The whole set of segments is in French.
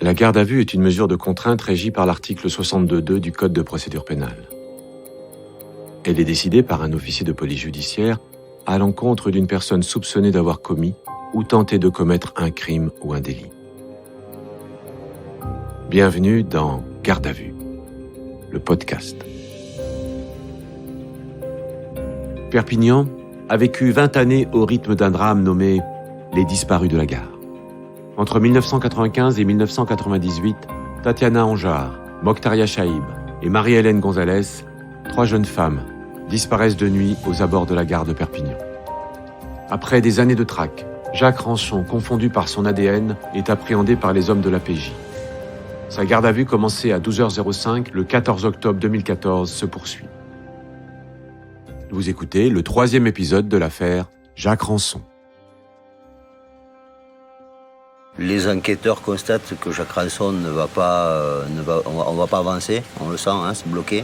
La garde à vue est une mesure de contrainte régie par l'article 62.2 du Code de procédure pénale. Elle est décidée par un officier de police judiciaire à l'encontre d'une personne soupçonnée d'avoir commis ou tenté de commettre un crime ou un délit. Bienvenue dans Garde à vue, le podcast. Perpignan a vécu 20 années au rythme d'un drame nommé Les disparus de la gare. Entre 1995 et 1998, Tatiana Anjar, Mokhtaria Chaïb et Marie-Hélène Gonzalez, 3 jeunes femmes, disparaissent de nuit aux abords de la gare de Perpignan. Après des années de traque, Jacques Rançon, confondu par son ADN, est appréhendé par les hommes de la PJ. Sa garde à vue, commencée à 12h05 le 14 octobre 2014, se poursuit. Vous écoutez le 3e épisode de l'affaire Jacques Rançon. Les enquêteurs constatent que Jacques Rançon on va pas avancer, on le sent, c'est bloqué.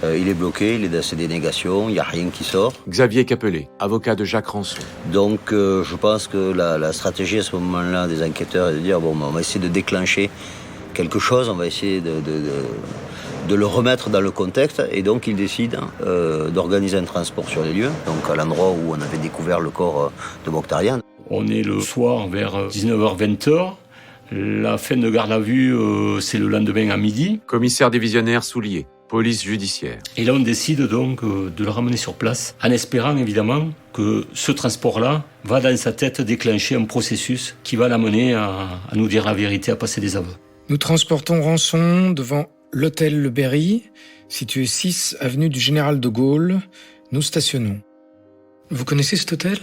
Il est bloqué, il est dans ses dénégations, il n'y a rien qui sort. Xavier Capellet, avocat de Jacques Rançon. Donc je pense que la stratégie à ce moment-là des enquêteurs est de dire on va essayer de déclencher quelque chose, on va essayer de le remettre dans le contexte, et donc ils décident d'organiser un transport sur les lieux, donc à l'endroit où on avait découvert le corps de Mokhtaria. On est le soir vers 19h-20h. La fin de garde à vue, c'est le lendemain à midi. Commissaire divisionnaire Soulier, police judiciaire. Et là, on décide donc de le ramener sur place, en espérant évidemment que ce transport-là va dans sa tête déclencher un processus qui va l'amener à nous dire la vérité, à passer des aveux. Nous transportons Rançon devant l'hôtel Le Berry, situé 6 avenue du Général de Gaulle. Nous stationnons. Vous connaissez cet hôtel ?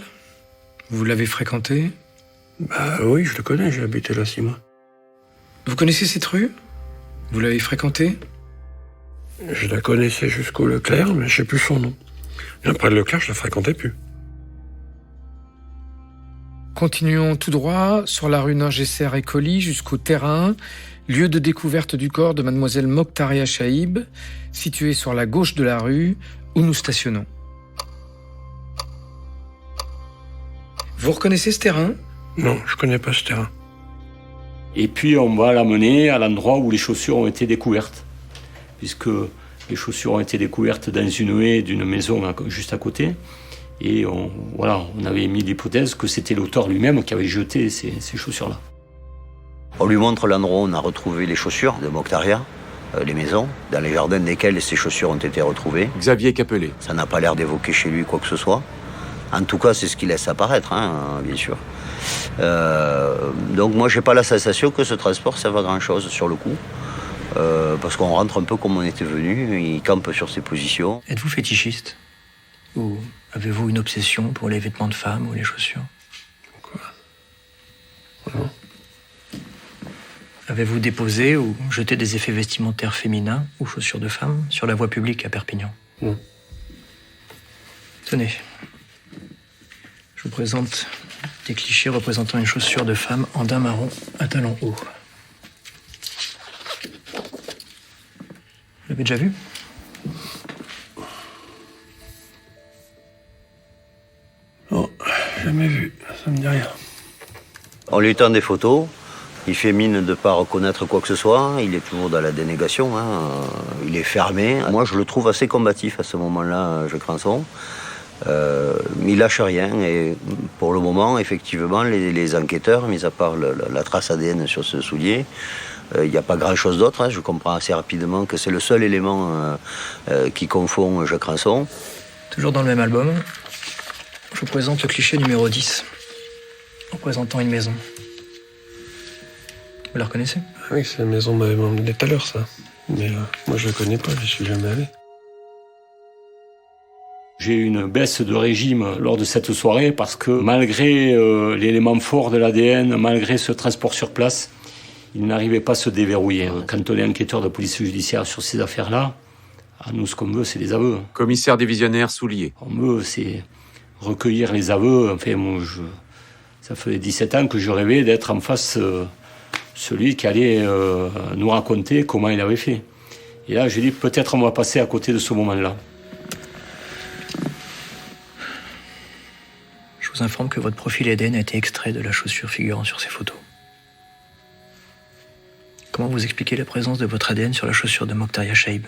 Vous l'avez fréquenté ? Oui, je le connais, j'ai habité là 6 mois. Vous connaissez cette rue ? Vous l'avez fréquentée ? Je la connaissais jusqu'au Leclerc, mais je sais plus son nom. Et après le Leclerc, je la fréquentais plus. Continuons tout droit sur la rue Ningesser et Colly jusqu'au terrain, lieu de découverte du corps de mademoiselle Mokhtaria Chaïb, situé sur la gauche de la rue où nous stationnons. Vous reconnaissez ce terrain ? Non, je connais pas ce terrain. Et puis, on va l'amener à l'endroit où les chaussures ont été découvertes, puisque les chaussures ont été découvertes dans une haie d'une maison juste à côté. Et on avait mis l'hypothèse que c'était l'auteur lui-même qui avait jeté ces chaussures-là. On lui montre l'endroit où on a retrouvé les chaussures de Mokhtaria, les maisons, dans les jardins desquels ces chaussures ont été retrouvées. Xavier Capellet. Ça n'a pas l'air d'évoquer chez lui quoi que ce soit. En tout cas, c'est ce qu'il laisse apparaître, bien sûr. Donc moi, j'ai pas la sensation que ce transport serve à grand-chose sur le coup. Parce qu'on rentre un peu comme on était venu, il campe sur ses positions. Êtes-vous fétichiste ? Ou avez-vous une obsession pour les vêtements de femmes ou les chaussures ? Quoi ? Non. Avez-vous déposé ou jeté des effets vestimentaires féminins ou chaussures de femmes sur la voie publique à Perpignan ? Non. Tenez. Je vous présente des clichés représentant une chaussure de femme en daim marron à talons hauts. Vous l'avez déjà vu ? Non, jamais vu, ça me dit rien. On lui tend des photos, il fait mine de ne pas reconnaître quoi que ce soit, il est toujours dans la dénégation, il est fermé. Moi, je le trouve assez combatif à ce moment-là, Jacques Rançon. Il lâche rien, et pour le moment, effectivement, les enquêteurs, mis à part la trace ADN sur ce soulier, il n'y a pas grand-chose d'autre. Je comprends assez rapidement que c'est le seul élément qui confond Jacques Rançon. Toujours dans le même album, je vous présente le cliché numéro 10, représentant une maison. Vous la reconnaissez ? Ah oui, c'est la maison m'avait demandé tout à l'heure, ça. Mais moi, je la connais pas, je suis jamais allé. J'ai eu une baisse de régime lors de cette soirée parce que malgré l'élément fort de l'ADN, malgré ce transport sur place, il n'arrivait pas à se déverrouiller. Quand on est enquêteur de police judiciaire sur ces affaires-là, nous, ce qu'on veut, c'est des aveux. Commissaire divisionnaire Soulier. On veut, c'est recueillir les aveux. Enfin, moi, ça fait 17 ans que je rêvais d'être en face celui qui allait nous raconter comment il avait fait. Et là, j'ai dit, peut-être on va passer à côté de ce moment-là. Je vous informe que votre profil ADN a été extrait de la chaussure figurant sur ces photos. Comment vous expliquez la présence de votre ADN sur la chaussure de Mokhtar Yachaïb?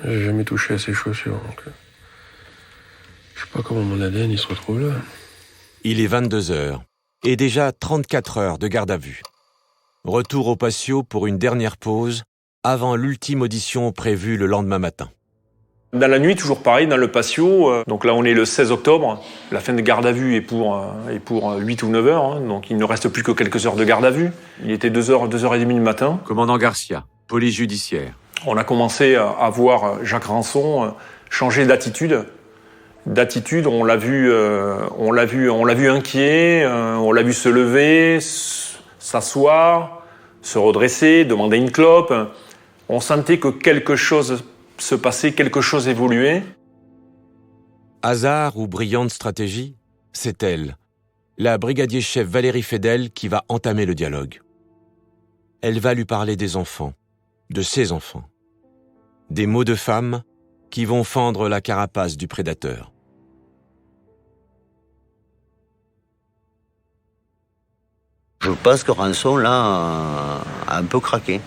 J'ai jamais touché à ces chaussures, donc... Je sais pas comment mon ADN il se retrouve là. Il est 22 heures et déjà 34 heures de garde à vue. Retour au patio pour une dernière pause avant l'ultime audition prévue le lendemain matin. Dans la nuit, toujours pareil, dans le patio. Donc là, on est le 16 octobre. La fin de garde à vue est pour 8 ou 9 heures. Hein, donc il ne reste plus que quelques heures de garde à vue. Il était 2h30 du matin. Commandant Garcia, police judiciaire. On a commencé à voir Jacques Rançon changer d'attitude. On l'a vu inquiet, on l'a vu se lever, s'asseoir, se redresser, demander une clope. On sentait que quelque chose se passait, quelque chose évoluait. Hasard ou brillante stratégie, c'est elle, la brigadier-chef Valérie Fedel, qui va entamer le dialogue. Elle va lui parler des enfants, de ses enfants. Des mots de femme qui vont fendre la carapace du prédateur. Je pense que Rançon, là, a un peu craqué.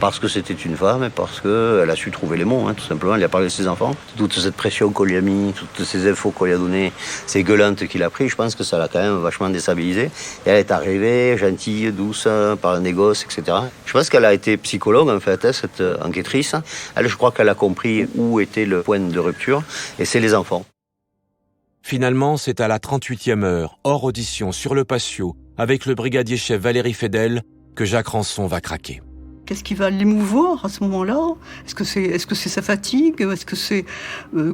Parce que c'était une femme et parce qu'elle a su trouver les mots, hein, tout simplement. Elle a parlé de ses enfants. Toute cette pression qu'on lui a mis, toutes ces infos qu'on lui a données, ces gueulantes qu'il a pris, je pense que ça l'a quand même vachement déstabilisée. Et elle est arrivée, gentille, douce, par des gosses, etc. Je pense qu'elle a été psychologue, en fait, hein, cette enquêtrice. Elle, je crois qu'elle a compris où était le point de rupture, et c'est les enfants. Finalement, c'est à la 38e heure, hors audition, sur le patio, avec le brigadier-chef Valérie Fedel, que Jacques Rançon va craquer. Qu'est-ce qui va l'émouvoir à ce moment-là? Est-ce que c'est sa fatigue? Est-ce que c'est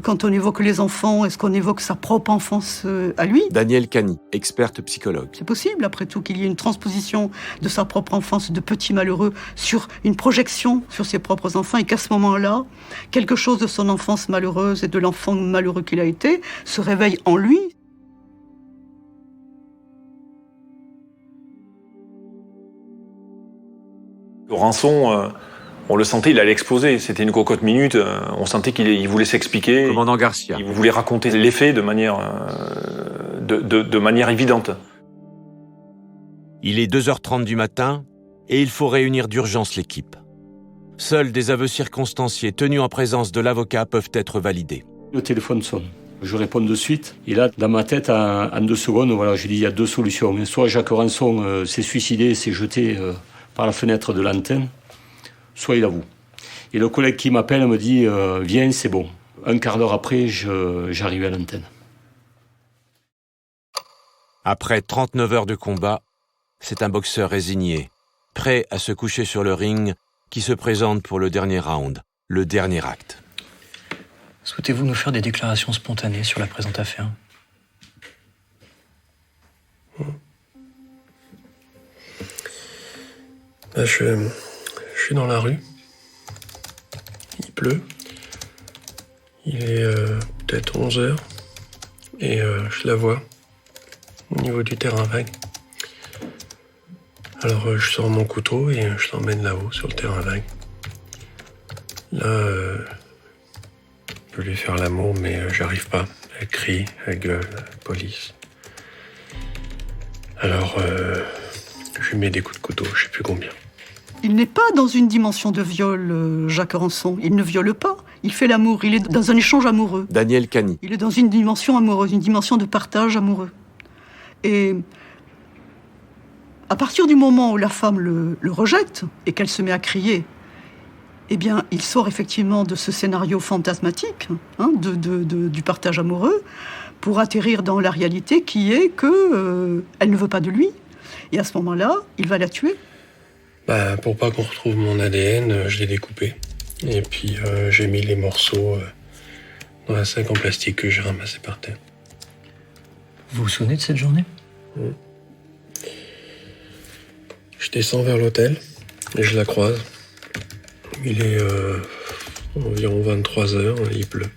quand on évoque les enfants, est-ce qu'on évoque sa propre enfance à lui? Danielle Cani, experte psychologue. C'est possible, après tout, qu'il y ait une transposition de sa propre enfance de petit malheureux sur une projection sur ses propres enfants, et qu'à ce moment-là, quelque chose de son enfance malheureuse et de l'enfant malheureux qu'il a été se réveille en lui. Rançon, on le sentait, il allait exploser. C'était une cocotte minute. On sentait qu'il voulait s'expliquer. Commandant Garcia. Il voulait raconter les faits de manière évidente. Il est 2h30 du matin et il faut réunir d'urgence l'équipe. Seuls des aveux circonstanciés tenus en présence de l'avocat peuvent être validés. Le téléphone sonne. Je réponds de suite. Et là, dans ma tête, en 2 secondes, voilà, je dis il y a 2 solutions. Soit Jacques Rançon s'est suicidé, s'est jeté par la fenêtre de l'antenne, soit il avoue. Et le collègue qui m'appelle me dit « Viens, c'est bon ». Un quart d'heure après, j'arrivais à l'antenne. Après 39 heures de combat, c'est un boxeur résigné, prêt à se coucher sur le ring, qui se présente pour le dernier round, le dernier acte. Souhaitez-vous nous faire des déclarations spontanées sur la présente affaire? Là, je suis dans la rue. Il pleut. Il est peut-être 11 heures. Et je la vois au niveau du terrain vague. Alors je sors mon couteau et je l'emmène là-haut sur le terrain vague. Là, je veux lui faire l'amour, mais j'arrive pas. Elle crie, elle gueule, police. Alors, je lui mets des coups de couteau, je sais plus combien. Il n'est pas dans une dimension de viol, Jacques Rançon. Il ne viole pas. Il fait l'amour. Il est dans un échange amoureux. Danielle Cani. Il est dans une dimension amoureuse, une dimension de partage amoureux. Et à partir du moment où la femme le rejette et qu'elle se met à crier, eh bien, il sort effectivement de ce scénario fantasmatique, hein, du partage amoureux, pour atterrir dans la réalité qui est que elle ne veut pas de lui. Et à ce moment-là, il va la tuer. Bah, pour pas qu'on retrouve mon ADN, je l'ai découpé. Et puis j'ai mis les morceaux dans un sac en plastique que j'ai ramassé par terre. Vous vous souvenez de cette journée? Je descends vers l'hôtel et je la croise. Il est environ 23 heures, il pleut.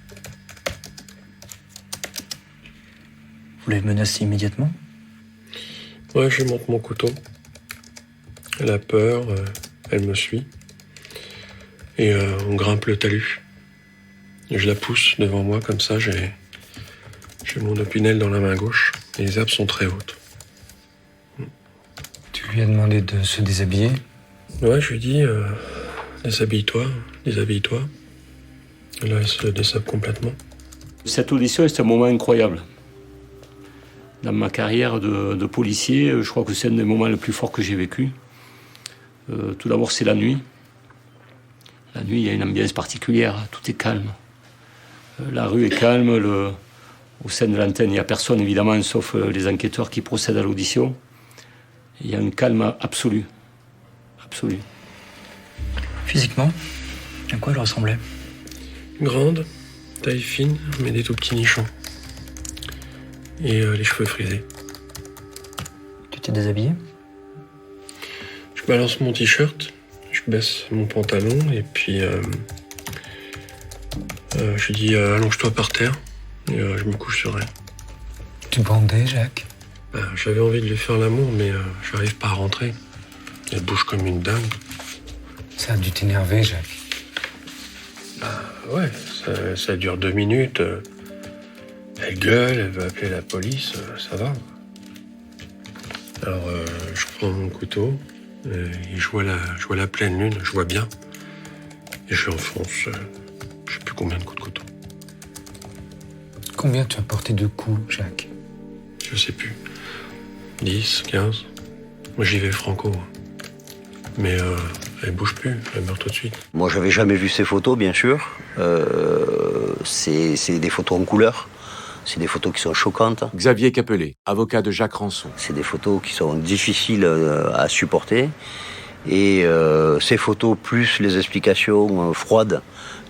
Vous l'avez menacée immédiatement? Ouais, je lui montre mon couteau. Elle a peur, elle me suit. Et on grimpe le talus. Et je la pousse devant moi comme ça, j'ai mon opinel dans la main gauche. Et les arbres sont très hautes. Tu lui as demandé de se déshabiller? Ouais, je lui dis, déshabille-toi. Là, elle se déshabille complètement. Cette audition, c'est un moment incroyable. Dans ma carrière de policier, je crois que c'est un des moments les plus forts que j'ai vécu. Tout d'abord, c'est la nuit. La nuit, il y a une ambiance particulière, tout est calme. La rue est calme, au sein de l'antenne, il n'y a personne, évidemment, sauf les enquêteurs qui procèdent à l'audition. Il y a un calme absolu. Absolu. Physiquement, à quoi elle ressemblait? Grande, taille fine, mais des tout petits nichons. Et les cheveux frisés. Tu t'es déshabillé? Je balance mon t-shirt, je baisse mon pantalon et puis je lui dis allonge-toi par terre et je me couche sur elle. Tu bandais, Jacques? J'avais envie de lui faire l'amour mais j'arrive pas à rentrer. Elle bouge comme une dingue. Ça a dû t'énerver, Jacques. Ouais, ça dure 2 minutes. Elle gueule, elle veut appeler la police, ça va. Alors je prends mon couteau et je vois la pleine lune, je vois bien. Et je enfonce, je sais plus combien de coups de couteau. Combien tu as porté de coups, Jacques? Je sais plus. 10, 15. Moi j'y vais franco. Mais elle bouge plus, elle meurt tout de suite. Moi, j'avais jamais vu ces photos, bien sûr. C'est des photos en couleur. C'est des photos qui sont choquantes. Xavier Capellet, avocat de Jacques Rançon. C'est des photos qui sont difficiles à supporter. Et ces photos, plus les explications froides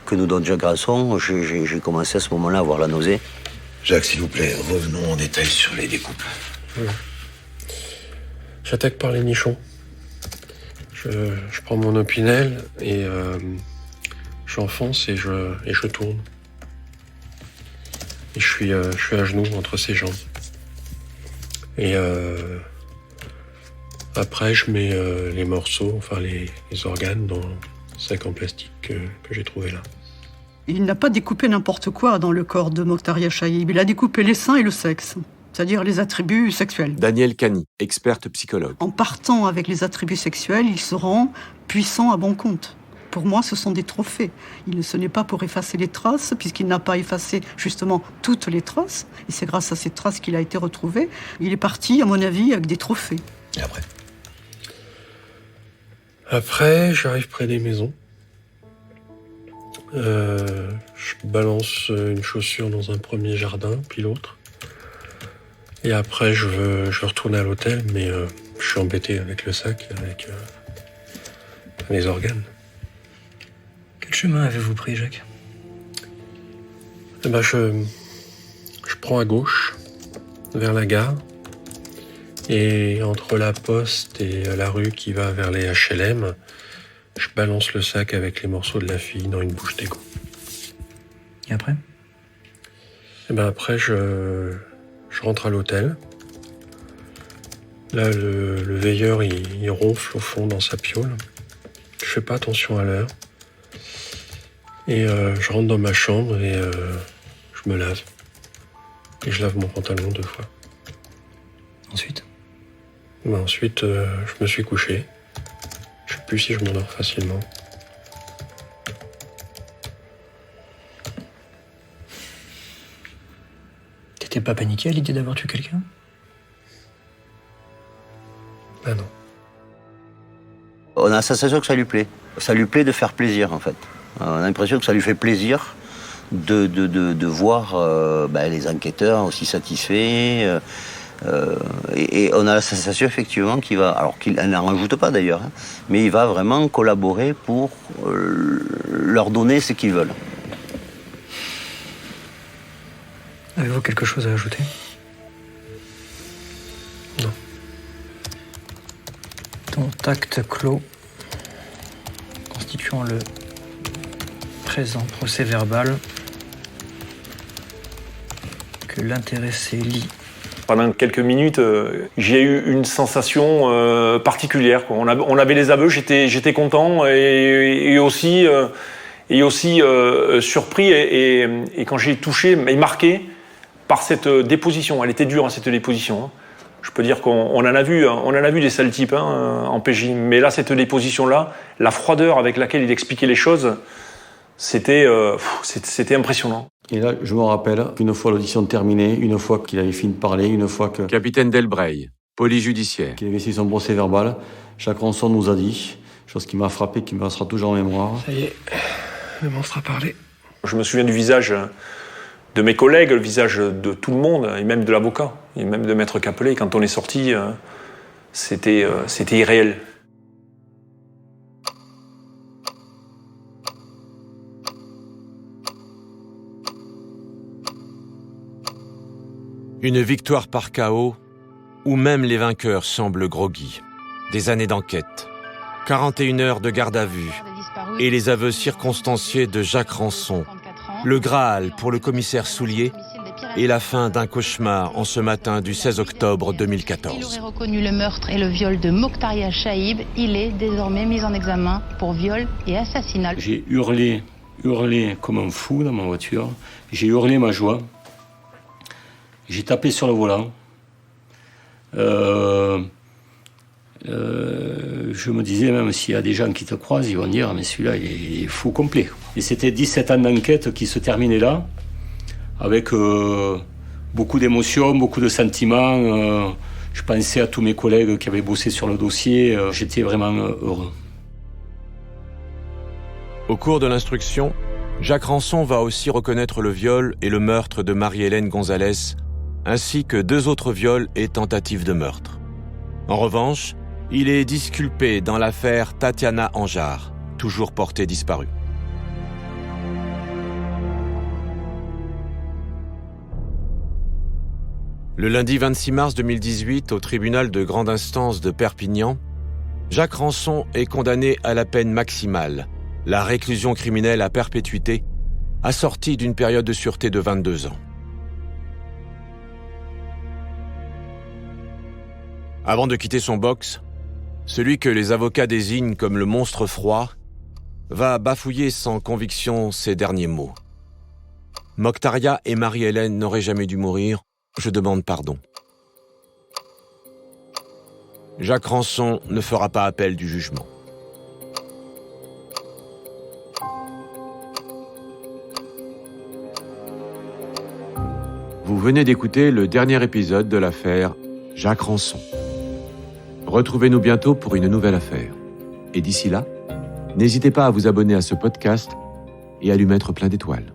que nous donne Jacques Rançon, j'ai commencé à ce moment-là à avoir la nausée. Jacques, s'il vous plaît, revenons en détail sur les découpes. Ouais. J'attaque par les nichons. Je prends mon opinel et j'enfonce et je tourne. Et je suis à genoux entre ses jambes. Et après, je mets les morceaux, enfin les organes dans le sac en plastique que j'ai trouvé là. Il n'a pas découpé n'importe quoi dans le corps de Mokhtaria Chaïb. Il a découpé les seins et le sexe, c'est-à-dire les attributs sexuels. Danielle Cany, experte psychologue. En partant avec les attributs sexuels, il se rend puissant à bon compte. Pour moi, ce sont des trophées. Ce n'est pas pour effacer les traces, puisqu'il n'a pas effacé justement toutes les traces. Et c'est grâce à ces traces qu'il a été retrouvé. Il est parti, à mon avis, avec des trophées. Et après? Après, j'arrive près des maisons. Je balance une chaussure dans un premier jardin, puis l'autre. Et après, je veux retourner à l'hôtel, mais je suis embêté avec le sac, avec les organes. Quel chemin avez-vous pris, Jacques? Eh ben, je prends à gauche, vers la gare. Et entre la poste et la rue qui va vers les HLM, je balance le sac avec les morceaux de la fille dans une bouche d'égout. Et après? Et ben après, je rentre à l'hôtel. Là, le veilleur, il ronfle au fond dans sa piole. Je fais pas attention à l'heure. Et je rentre dans ma chambre et je me lave. Et je lave mon pantalon 2 fois. Ensuite? Ben ensuite, je me suis couché. Je sais plus si je m'endors facilement. T'étais pas paniqué à l'idée d'avoir tué quelqu'un? Ben non. On a la sensation que ça lui plaît. Ça lui plaît de faire plaisir, en fait. On a l'impression que ça lui fait plaisir de voir les enquêteurs aussi satisfaits. Et on a la sensation effectivement qu'il va, alors qu'il n'en rajoute pas d'ailleurs, hein, mais il va vraiment collaborer pour leur donner ce qu'ils veulent. Avez-vous quelque chose à ajouter? Non. Ton acte clos constituant le présent procès verbal que l'intéressé lit. Pendant quelques minutes, j'ai eu une sensation particulière, quoi. On avait les aveux, j'étais content et aussi surpris et quand j'ai touché et marqué par cette déposition. Elle était dure, hein, cette déposition. Hein. Je peux dire qu'on en a vu des sales types en PJ, mais là, cette déposition-là, la froideur avec laquelle il expliquait les choses, c'était impressionnant. Et là, je me rappelle qu'une fois l'audition terminée, une fois qu'il avait fini de parler, une fois que... Capitaine Delbreil, police judiciaire. Qu'il avait essayé son procès verbal, Jacques Rançon nous a dit, chose qui m'a frappé, qui me restera toujours en mémoire. Ça y est, le monstre a parlé. Je me souviens du visage de mes collègues, le visage de tout le monde, et même de l'avocat, et même de Maître Capelet. Quand on est sorti, c'était irréel. Une victoire par chaos, où même les vainqueurs semblent groggy. Des années d'enquête, 41 heures de garde à vue, et les aveux circonstanciés de Jacques Rançon, le Graal pour le commissaire Soulier, et la fin d'un cauchemar en ce matin du 16 octobre 2014. Il aurait reconnu le meurtre et le viol de Mokhtaria Chaïb. Il est désormais mis en examen pour viol et assassinat. J'ai hurlé comme un fou dans ma voiture. J'ai hurlé ma joie. J'ai tapé sur le volant. Je me disais, même s'il y a des gens qui te croisent, ils vont dire, mais celui-là, il est fou complet. Et c'était 17 ans d'enquête qui se terminaient là, avec beaucoup d'émotions, beaucoup de sentiments. Je pensais à tous mes collègues qui avaient bossé sur le dossier. J'étais vraiment heureux. Au cours de l'instruction, Jacques Rançon va aussi reconnaître le viol et le meurtre de Marie-Hélène Gonzalez, ainsi que 2 autres viols et tentatives de meurtre. En revanche, il est disculpé dans l'affaire Tatiana Anjar, toujours portée disparue. Le lundi 26 mars 2018, au tribunal de grande instance de Perpignan, Jacques Rançon est condamné à la peine maximale, la réclusion criminelle à perpétuité, assortie d'une période de sûreté de 22 ans. Avant de quitter son box, celui que les avocats désignent comme le monstre froid va bafouiller sans conviction ces derniers mots. Mokhtaria et Marie-Hélène n'auraient jamais dû mourir, je demande pardon. Jacques Rançon ne fera pas appel du jugement. Vous venez d'écouter le dernier épisode de l'affaire Jacques Rançon. Retrouvez-nous bientôt pour une nouvelle affaire. Et d'ici là, n'hésitez pas à vous abonner à ce podcast et à lui mettre plein d'étoiles.